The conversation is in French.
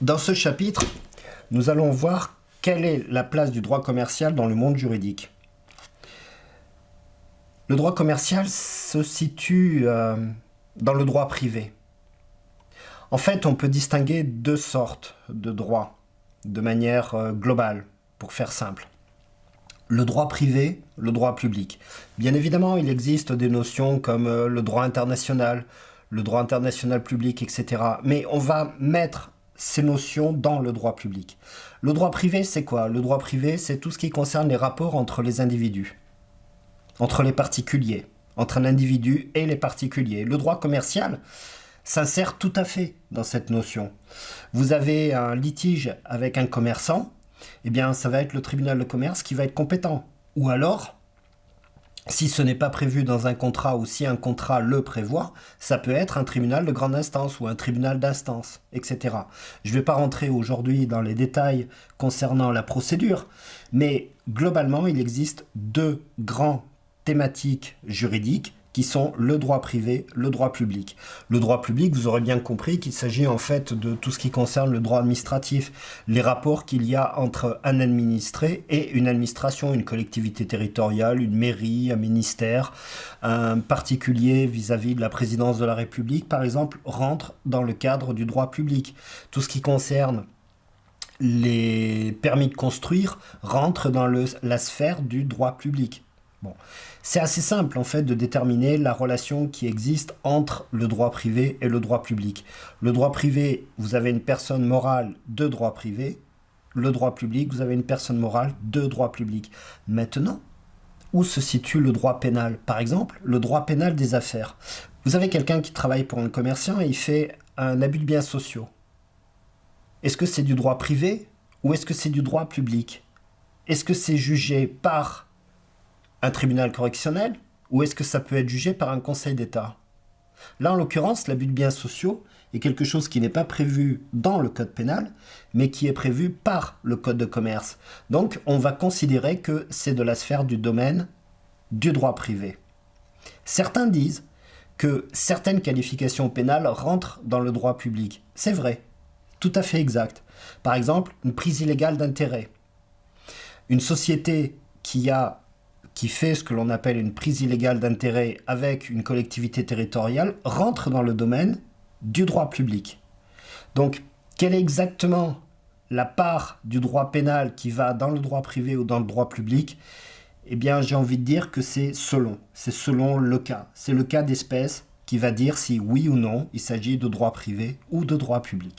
Dans ce chapitre, nous allons voir quelle est la place du droit commercial dans le monde juridique. Le droit commercial se situe dans le droit privé. En fait, on peut distinguer deux sortes de droits de manière globale, pour faire simple. Le droit privé, le droit public. Bien évidemment, il existe des notions comme le droit international public, etc. Mais on va mettre ces notions dans le droit public. Le droit privé, c'est quoi? Le droit privé, c'est tout ce qui concerne les rapports entre les individus, entre les particuliers, entre un individu et les particuliers. Le droit commercial s'insère tout à fait dans cette notion. Vous avez un litige avec un commerçant, eh bien, ça va être le tribunal de commerce qui va être compétent. Ou alors, si ce n'est pas prévu dans un contrat ou si un contrat le prévoit, ça peut être un tribunal de grande instance ou un tribunal d'instance, etc. Je ne vais pas rentrer aujourd'hui dans les détails concernant la procédure, mais globalement, il existe deux grands thématiques juridiques qui sont le droit privé, le droit public. Le droit public, vous aurez bien compris qu'il s'agit en fait de tout ce qui concerne le droit administratif, les rapports qu'il y a entre un administré et une administration, une collectivité territoriale, une mairie, un ministère, un particulier vis-à-vis de la présidence de la République, par exemple, rentre dans le cadre du droit public. Tout ce qui concerne les permis de construire rentre dans la sphère du droit public. Bon. C'est assez simple en fait de déterminer la relation qui existe entre le droit privé et le droit public. Le droit privé, vous avez une personne morale de droit privé. Le droit public, vous avez une personne morale de droit public. Maintenant, où se situe le droit pénal? Par exemple, le droit pénal des affaires. Vous avez quelqu'un qui travaille pour un commerçant et il fait un abus de biens sociaux. Est-ce que c'est du droit privé ou est-ce que c'est du droit public? Est-ce que c'est jugé par un tribunal correctionnel ou est-ce que ça peut être jugé par un conseil d'État? Là, en l'occurrence, l'abus de biens sociaux est quelque chose qui n'est pas prévu dans le code pénal, mais qui est prévu par le code de commerce. Donc, on va considérer que c'est de la sphère du domaine du droit privé. Certains disent que certaines qualifications pénales rentrent dans le droit public. C'est vrai, tout à fait exact. Par exemple, une prise illégale d'intérêt. Une société qui fait ce que l'on appelle une prise illégale d'intérêt avec une collectivité territoriale, rentre dans le domaine du droit public. Donc, quelle est exactement la part du droit pénal qui va dans le droit privé ou dans le droit public? Eh bien, j'ai envie de dire que c'est selon le cas. C'est le cas d'espèce qui va dire si oui ou non il s'agit de droit privé ou de droit public.